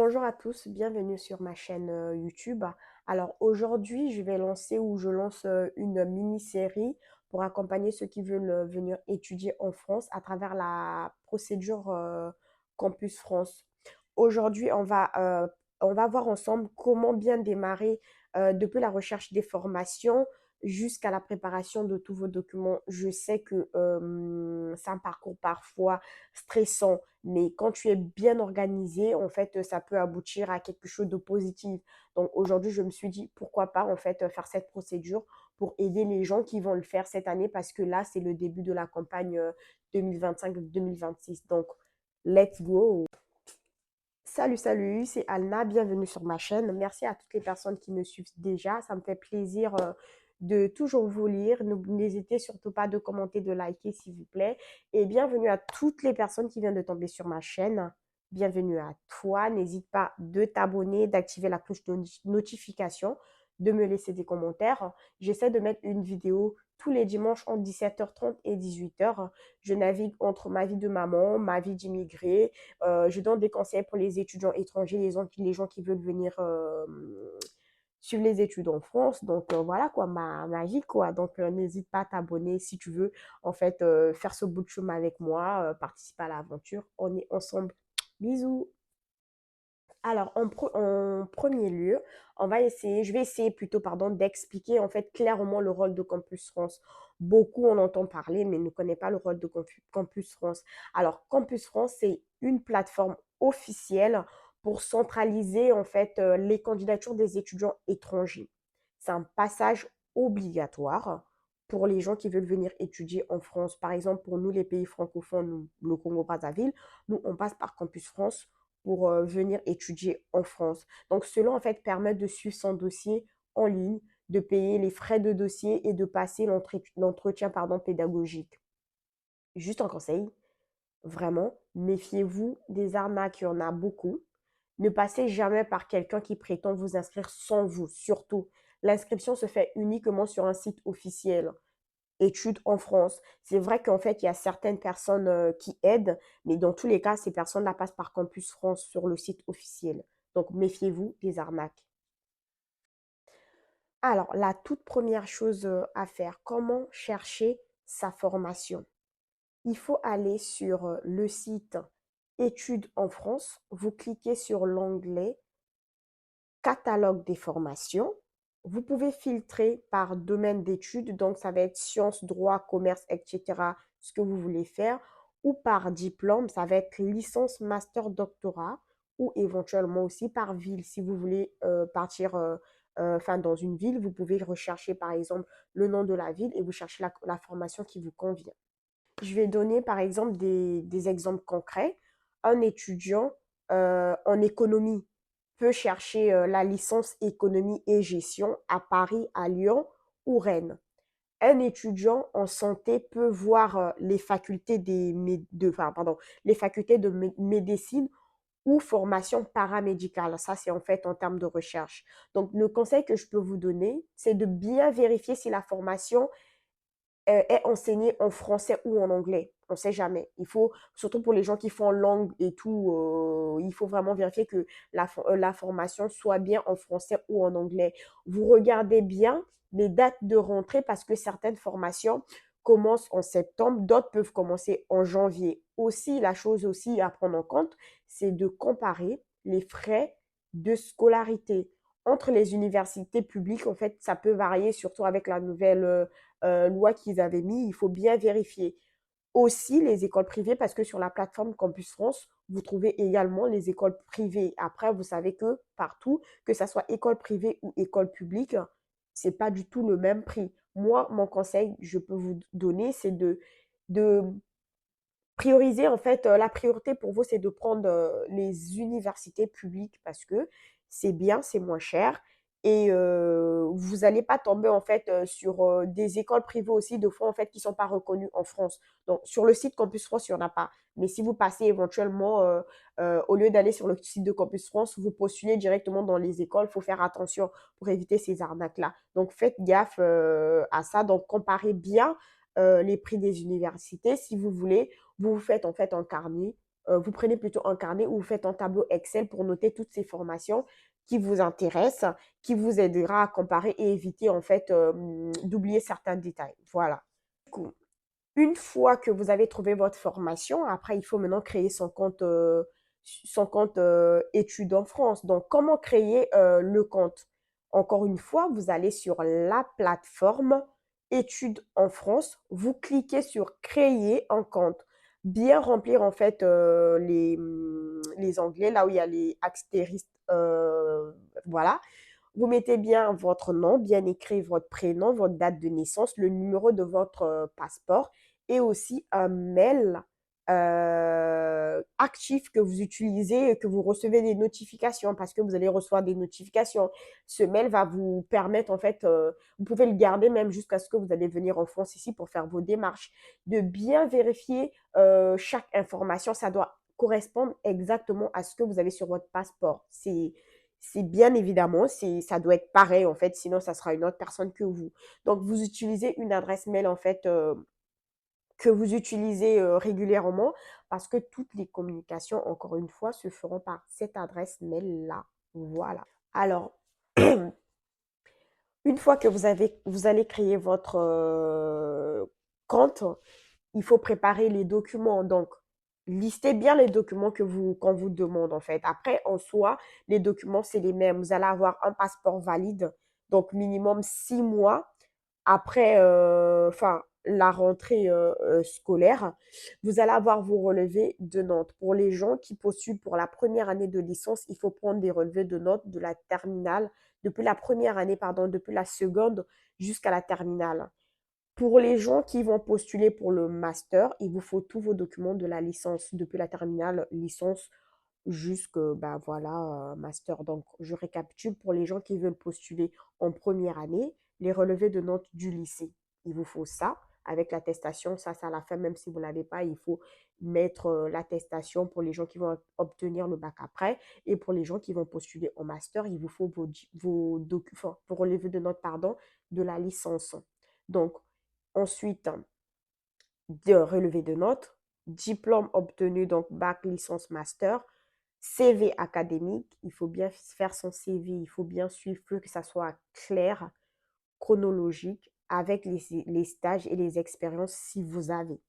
Bonjour à tous, bienvenue sur ma chaîne YouTube. Alors aujourd'hui, je lance une mini-série pour accompagner ceux qui veulent venir étudier en France à travers la procédure Campus France. Aujourd'hui, on va voir ensemble comment bien démarrer depuis la recherche des formations jusqu'à la préparation de tous vos documents. Je sais que c'est un parcours parfois stressant, mais quand tu es bien organisé, en fait, ça peut aboutir à quelque chose de positif. Donc aujourd'hui, je me suis dit, pourquoi pas, en fait, faire cette procédure pour aider les gens qui vont le faire cette année parce que là, c'est le début de la campagne 2025-2026. Donc, let's go! Salut, c'est Alna, bienvenue sur ma chaîne. Merci à toutes les personnes qui me suivent déjà. Ça me fait plaisir de toujours vous lire. N'hésitez surtout pas de commenter, de liker s'il vous plaît. Et bienvenue à toutes les personnes qui viennent de tomber sur ma chaîne. Bienvenue à toi. N'hésite pas de t'abonner, d'activer la cloche de notification, de me laisser des commentaires. J'essaie de mettre une vidéo tous les dimanches entre 17h30 et 18h. Je navigue entre ma vie de maman, ma vie d'immigré. Je donne des conseils pour les étudiants étrangers, les gens qui veulent venir suivre les études en France. Donc voilà quoi, ma vie quoi. Donc n'hésite pas à t'abonner si tu veux en fait faire ce bout de chemin avec moi, participer à l'aventure. On est ensemble. Bisous. Alors, en premier lieu, je vais essayer plutôt, pardon, d'expliquer en fait clairement le rôle de Campus France. Beaucoup en entendent parler, mais ne connaissent pas le rôle de Campus France. Alors, Campus France, c'est une plateforme officielle pour centraliser en fait les candidatures des étudiants étrangers. C'est un passage obligatoire pour les gens qui veulent venir étudier en France. Par exemple, pour nous, les pays francophones, le Congo-Brazzaville, nous, on passe par Campus France pour venir étudier en France. Donc, cela, en fait, permet de suivre son dossier en ligne, de payer les frais de dossier et de passer l'entretien pédagogique. Juste un conseil, vraiment, méfiez-vous des arnaques, il y en a beaucoup. Ne passez jamais par quelqu'un qui prétend vous inscrire sans vous, surtout. L'inscription se fait uniquement sur un site officiel études en France. C'est vrai qu'en fait, il y a certaines personnes qui aident, mais dans tous les cas, ces personnes-là passent par Campus France sur le site officiel. Donc, méfiez-vous des arnaques. Alors, la toute première chose à faire, comment chercher sa formation? Il faut aller sur le site Études en France. Vous cliquez sur l'onglet Catalogue des formations. Vous pouvez filtrer par domaine d'études, donc ça va être sciences, droit, commerce, etc., ce que vous voulez faire, ou par diplôme, ça va être licence, master, doctorat, ou éventuellement aussi par ville. Si vous voulez partir dans une ville, vous pouvez rechercher par exemple le nom de la ville et vous cherchez la formation qui vous convient. Je vais donner par exemple des exemples concrets. Un étudiant en économie peut chercher la licence économie et gestion à Paris, à Lyon ou Rennes. Un étudiant en santé peut voir les facultés les facultés de médecine ou formation paramédicale. Ça, c'est en fait en termes de recherche. Donc, le conseil que je peux vous donner, c'est de bien vérifier si la formation est enseigné en français ou en anglais. On ne sait jamais. Il faut, surtout pour les gens qui font langue et tout, il faut vraiment vérifier que la formation soit bien en français ou en anglais. Vous regardez bien les dates de rentrée parce que certaines formations commencent en septembre, d'autres peuvent commencer en janvier. Aussi, la chose aussi à prendre en compte, c'est de comparer les frais de scolarité entre les universités publiques. En fait, ça peut varier, surtout avec la nouvelle loi qu'ils avaient mis, il faut bien vérifier. Aussi les écoles privées, parce que sur la plateforme Campus France, vous trouvez également les écoles privées. Après, vous savez que partout, que ce soit école privée ou école publique, c'est pas du tout le même prix. Moi, mon conseil, je peux vous donner, c'est de prioriser, en fait, la priorité pour vous, c'est de prendre les universités publiques parce que c'est bien, c'est moins cher et vous n'allez pas tomber, en fait, sur des écoles privées aussi, de fois, en fait, qui ne sont pas reconnues en France. Donc, sur le site Campus France, il n'y en a pas. Mais si vous passez éventuellement, au lieu d'aller sur le site de Campus France, vous postulez directement dans les écoles, il faut faire attention pour éviter ces arnaques-là. Donc, faites gaffe à ça. Donc, comparez bien les prix des universités. Si vous voulez, vous vous faites en fait un carnet vous prenez plutôt un carnet ou vous faites un tableau Excel pour noter toutes ces formations qui vous intéressent, qui vous aidera à comparer et éviter en fait d'oublier certains détails. Voilà. Du coup, une fois que vous avez trouvé votre formation, après, il faut maintenant créer son compte études en France. Donc, comment créer le compte? Encore une fois, vous allez sur la plateforme études en France, vous cliquez sur créer un compte. Bien remplir en fait les onglets, là où il y a les astérisques, voilà. Vous mettez bien votre nom, bien écrit votre prénom, votre date de naissance, le numéro de votre passeport et aussi un mail actif que vous utilisez et que vous recevez des notifications parce que vous allez recevoir des notifications. Ce mail va vous permettre, en fait, vous pouvez le garder même jusqu'à ce que vous allez venir en France ici pour faire vos démarches, de bien vérifier chaque information. Ça doit correspondre exactement à ce que vous avez sur votre passeport. C'est bien évidemment, ça doit être pareil en fait, sinon ça sera une autre personne que vous. Donc vous utilisez une adresse mail en fait que vous utilisez régulièrement parce que toutes les communications, encore une fois, se feront par cette adresse mail-là. Voilà. Alors, une fois que vous allez créer votre compte, il faut préparer les documents. Donc, listez bien les documents qu'on vous demande, en fait. Après, en soi, les documents, c'est les mêmes. Vous allez avoir un passeport valide, donc minimum 6 mois après la rentrée scolaire. Vous allez avoir vos relevés de notes. Pour les gens qui postulent pour la première année de licence, il faut prendre des relevés de notes de la terminale, depuis la première année, pardon, depuis la seconde jusqu'à la terminale. Pour les gens qui vont postuler pour le master, il vous faut tous vos documents de la licence, depuis la terminale licence jusque ben voilà, master. Donc, je récapitule pour les gens qui veulent postuler en première année, les relevés de notes du lycée. Il vous faut ça avec l'attestation. Ça, c'est à la fin, même si vous ne l'avez pas, il faut mettre l'attestation pour les gens qui vont obtenir le bac après. Et pour les gens qui vont postuler au master, il vous faut vos relevés de notes, pardon, de la licence. Donc, ensuite, de relevé de notes, diplôme obtenu, donc bac, licence, master, CV académique, il faut bien faire son CV, il faut bien suivre, que ça soit clair, chronologique, avec les stages et les expériences si vous avez.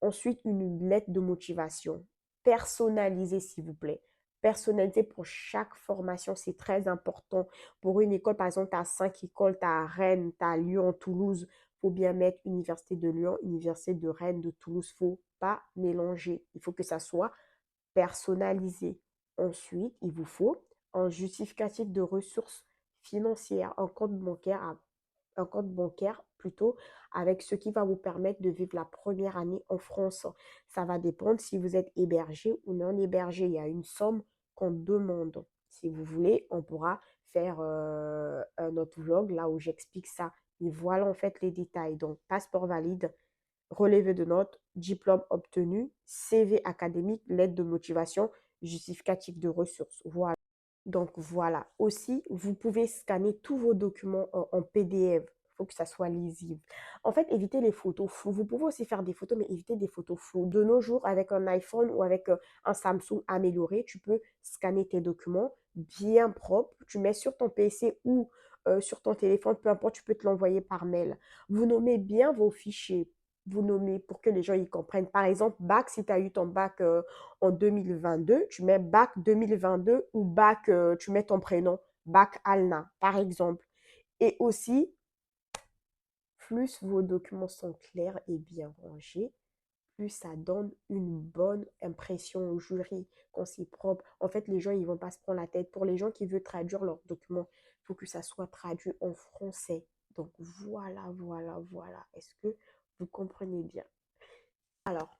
Ensuite, une lettre de motivation personnalisée, s'il vous plaît. Personnalisée pour chaque formation, c'est très important. Pour une école, par exemple, tu as 5 écoles, tu as Rennes, tu as Lyon, Toulouse. Il faut bien mettre Université de Lyon, Université de Rennes, de Toulouse. Il ne faut pas mélanger. Il faut que ça soit personnalisé. Ensuite, il vous faut un justificatif de ressources financières, un compte bancaire plutôt, avec ce qui va vous permettre de vivre la première année en France. Ça va dépendre si vous êtes hébergé ou non hébergé. Il y a une somme qu'on demande. Si vous voulez, on pourra faire un autre vlog là où j'explique ça. Et voilà en fait les détails. Donc, passeport valide, relevé de notes, diplôme obtenu, CV académique, lettre de motivation, justificatif de ressources. Voilà. Donc voilà. Aussi, vous pouvez scanner tous vos documents en PDF. Il faut que ça soit lisible. En fait, évitez les photos floues. Vous pouvez aussi faire des photos, mais évitez des photos floues. De nos jours, avec un iPhone ou avec un Samsung amélioré, tu peux scanner tes documents bien propres. Tu mets sur ton PC ou sur ton téléphone, peu importe, tu peux te l'envoyer par mail. Vous nommez bien vos fichiers. Vous nommez pour que les gens y comprennent. Par exemple, bac, si tu as eu ton bac en 2022, tu mets bac 2022 ou bac, tu mets ton prénom, bac Alna, par exemple. Et aussi, plus vos documents sont clairs et bien rangés, plus ça donne une bonne impression au jury quand c'est propre. En fait, les gens, ils vont pas se prendre la tête. Pour les gens qui veulent traduire leurs documents, il faut que ça soit traduit en français. Donc voilà, voilà, voilà. Est-ce que vous comprenez bien? Alors,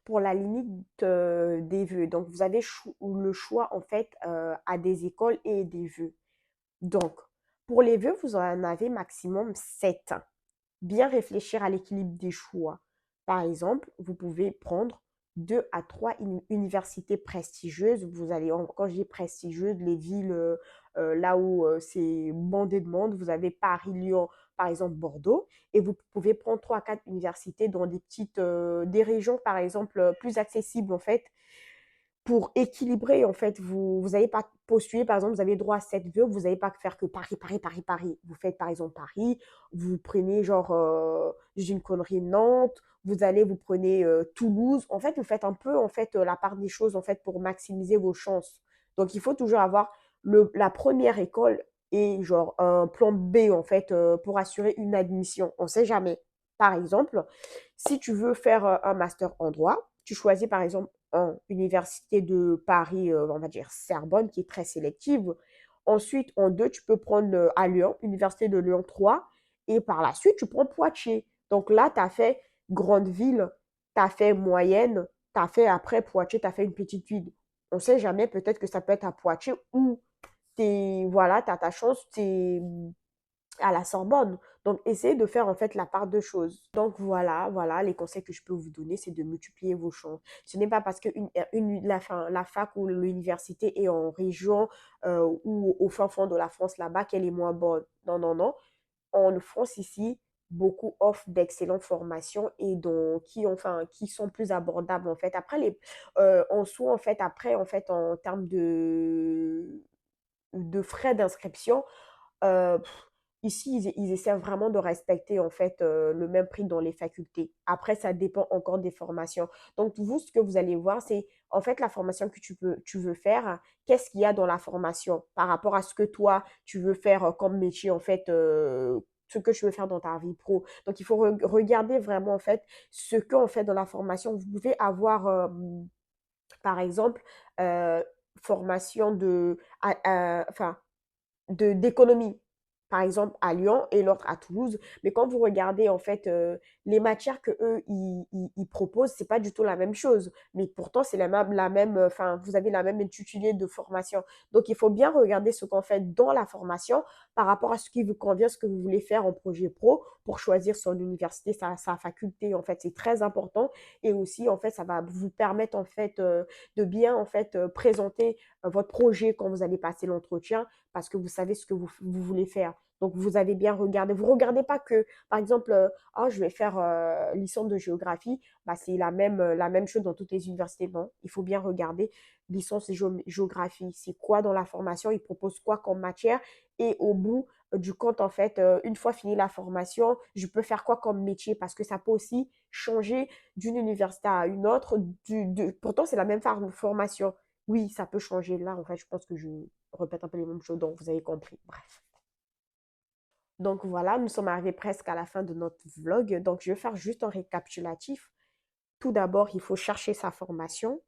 pour la limite des vœux. Donc, vous avez le choix, en fait, à des écoles et des vœux. Donc, pour les vœux, vous en avez maximum 7. Bien réfléchir à l'équilibre des choix. Par exemple, vous pouvez prendre 2 à 3 universités prestigieuses. Vous allez, quand je dis prestigieuses, les villes là où c'est bondé de monde, vous avez Paris, Lyon, par exemple Bordeaux, et vous pouvez prendre 3 à 4 universités dans des régions, par exemple, plus accessibles, en fait, pour équilibrer, en fait, vous n'allez pas postuler, par exemple, vous avez droit à 7 vœux, vous n'allez pas faire que Paris, Paris, Paris, Paris. Vous faites, par exemple, Paris, vous prenez, genre, j'ai une connerie, Nantes, vous prenez Toulouse. En fait, vous faites un peu, en fait, la part des choses, en fait, pour maximiser vos chances. Donc, il faut toujours avoir la première école et, genre, un plan B, en fait, pour assurer une admission. On ne sait jamais. Par exemple, si tu veux faire un master en droit, tu choisis, par exemple, en Université de Paris, on va dire Sorbonne, qui est très sélective. Ensuite, en deux, tu peux prendre à Lyon, Université de Lyon 3. Et par la suite, tu prends Poitiers. Donc là, tu as fait grande ville, tu as fait moyenne, tu as fait après Poitiers, tu as fait une petite ville. On ne sait jamais, peut-être que ça peut être à Poitiers ou voilà, tu as ta chance, tu es à la Sorbonne. Donc, essayez de faire en fait la part de choses. Donc, voilà, les conseils que je peux vous donner, c'est de multiplier vos chances. Ce n'est pas parce que la fac ou l'université est en région ou au fin fond de la France là-bas qu'elle est moins bonne. Non, non, non. En France ici, beaucoup offrent d'excellentes formations et donc qui sont plus abordables en fait. Après en soi en fait après en fait en termes de frais d'inscription, ici, ils essaient vraiment de respecter en fait le même prix dans les facultés. Après, ça dépend encore des formations. Donc, vous, ce que vous allez voir, c'est en fait la formation que tu veux faire, qu'est-ce qu'il y a dans la formation par rapport à ce que toi, tu veux faire comme métier, en fait, ce que tu veux faire dans ta vie pro. Donc, il faut regarder vraiment en fait ce qu'on fait dans la formation. Vous pouvez avoir, par exemple, euh, formation enfin, d'économie, par exemple à Lyon et l'autre à Toulouse. Mais quand vous regardez en fait les matières que eux ils proposent, c'est pas du tout la même chose. Mais pourtant c'est enfin vous avez la même intitulé de formation. Donc il faut bien regarder ce qu'on fait dans la formation par rapport à ce qui vous convient, ce que vous voulez faire en projet pro pour choisir son université, sa faculté. En fait c'est très important et aussi en fait ça va vous permettre en fait de bien en fait présenter votre projet quand vous allez passer l'entretien parce que vous savez ce que vous voulez faire. Donc, vous avez bien regardé. Vous ne regardez pas que, par exemple, oh, je vais faire licence de géographie. Bah, c'est la même chose dans toutes les universités. Non, il faut bien regarder licence de géographie. C'est quoi dans la formation? Ils proposent quoi comme matière? Et au bout du compte, en fait, une fois fini la formation, je peux faire quoi comme métier? Parce que ça peut aussi changer d'une université à une autre. Pourtant, c'est la même formation. Oui, ça peut changer. Là, en fait, je pense que je répète un peu les mêmes choses, donc vous avez compris. Bref. Donc voilà, nous sommes arrivés presque à la fin de notre vlog. Donc, je vais faire juste un récapitulatif. Tout d'abord, il faut chercher sa formation,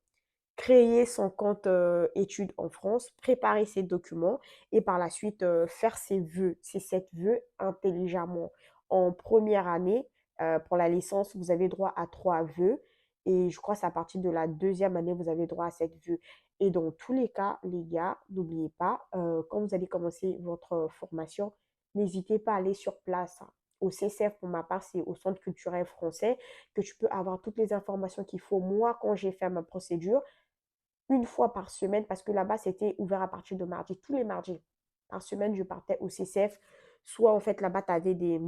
créer son compte études en France, préparer ses documents et par la suite faire ses vœux, ses 7 vœux intelligemment. En première année, pour la licence, vous avez droit à 3 vœux et je crois que c'est à partir de la deuxième année, vous avez droit à 7 vœux. Et dans tous les cas, les gars, n'oubliez pas, quand vous allez commencer votre formation, n'hésitez pas à aller sur place. Au CCF, pour ma part, c'est au Centre culturel français que tu peux avoir toutes les informations qu'il faut. Moi, quand j'ai fait ma procédure, une fois par semaine, parce que là-bas, c'était ouvert à partir de mardi. Tous les mardis par semaine, je partais au CCF. Soit, en fait, là-bas, tu avais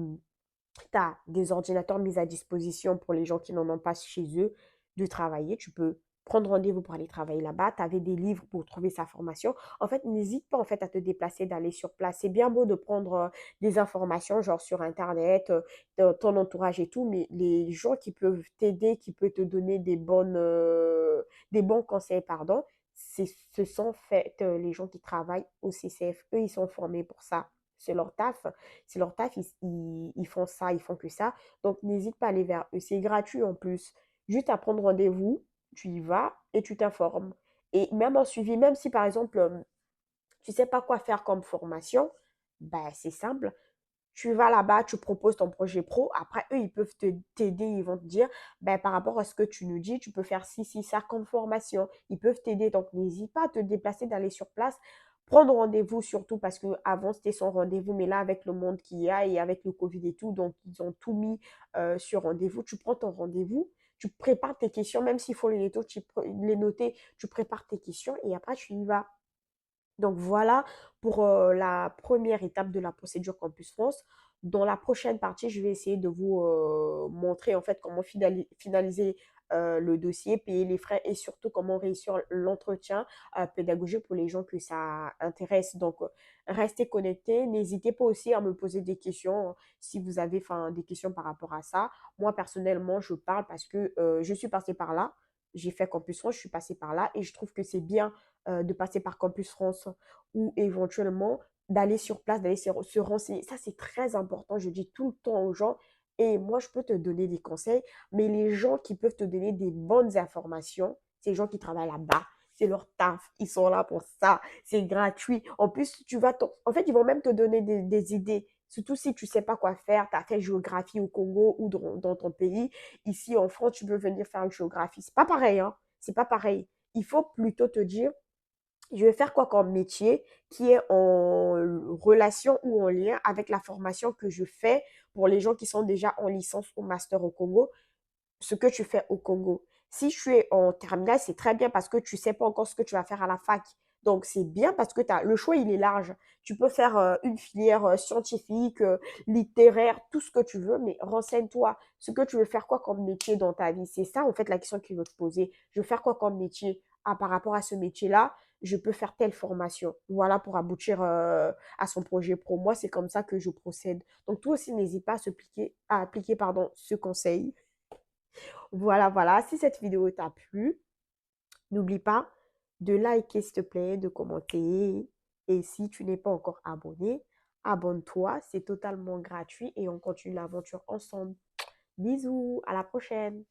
t'as des ordinateurs mis à disposition pour les gens qui n'en ont pas chez eux de travailler. Tu peux prendre rendez-vous pour aller travailler là-bas. Tu avais des livres pour trouver sa formation. En fait, n'hésite pas en fait à te déplacer, d'aller sur place. C'est bien beau de prendre des informations genre sur Internet, de ton entourage et tout, mais les gens qui peuvent t'aider, qui peuvent te donner des bons conseils, pardon, ce sont fait les gens qui travaillent au CCF. Eux, ils sont formés pour ça. C'est leur taf. C'est leur taf, ils font ça, ils font que ça. Donc, n'hésite pas à aller vers eux. C'est gratuit en plus. Juste à prendre rendez-vous, tu y vas et tu t'informes. Et même en suivi, même si par exemple, tu ne sais pas quoi faire comme formation, ben, c'est simple. Tu vas là-bas, tu proposes ton projet pro. Après, eux, ils peuvent t'aider. Ils vont te dire, ben, par rapport à ce que tu nous dis, tu peux faire ci, ci, ça comme formation. Ils peuvent t'aider. Donc, n'hésite pas à te déplacer, d'aller sur place. Prendre rendez-vous surtout parce que avant c'était sans rendez-vous. Mais là, avec le monde qu'il y a et avec le Covid et tout, donc ils ont tout mis sur rendez-vous. Tu prends ton rendez-vous. Tu prépares tes questions, même s'il faut les noter, tu prépares tes questions et après tu y vas. Donc voilà pour la première étape de la procédure Campus France. Dans la prochaine partie, je vais essayer de vous montrer en fait comment finaliser le dossier, payer les frais et surtout comment réussir l'entretien pédagogique pour les gens que ça intéresse. Donc, restez connectés. N'hésitez pas aussi à me poser des questions si vous avez des questions par rapport à ça. Moi, personnellement, je parle parce que je suis passée par là. J'ai fait Campus France, je suis passée par là et je trouve que c'est bien de passer par Campus France ou éventuellement d'aller sur place, d'aller se renseigner. Ça, c'est très important. Je dis tout le temps aux gens. Et moi, je peux te donner des conseils, mais les gens qui peuvent te donner des bonnes informations, c'est les gens qui travaillent là-bas. C'est leur taf. Ils sont là pour ça. C'est gratuit. En plus, en fait, ils vont même te donner des idées. Surtout si tu ne sais pas quoi faire, tu as fait géographie au Congo ou dans ton pays. Ici, en France, tu peux venir faire une géographie. C'est pas pareil, hein. C'est pas pareil. Il faut plutôt te dire, je vais faire quoi comme métier qui est en relation ou en lien avec la formation que je fais pour les gens qui sont déjà en licence ou master au Congo, ce que tu fais au Congo. Si tu es en terminale, c'est très bien parce que tu ne sais pas encore ce que tu vas faire à la fac. Donc, c'est bien parce que le choix, il est large. Tu peux faire une filière scientifique, littéraire, tout ce que tu veux, mais renseigne-toi. Ce que tu veux faire quoi comme métier dans ta vie? C'est ça, en fait, la question qu'il veut te poser. Je veux faire quoi comme métier? Ah, par rapport à ce métier-là, je peux faire telle formation. Voilà, pour aboutir à son projet pro. Moi, c'est comme ça que je procède. Donc, toi aussi, n'hésite pas à appliquer ce conseil. Voilà, voilà. Si cette vidéo t'a plu, n'oublie pas de liker, s'il te plaît, de commenter. Et si tu n'es pas encore abonné, abonne-toi. C'est totalement gratuit et on continue l'aventure ensemble. Bisous, à la prochaine.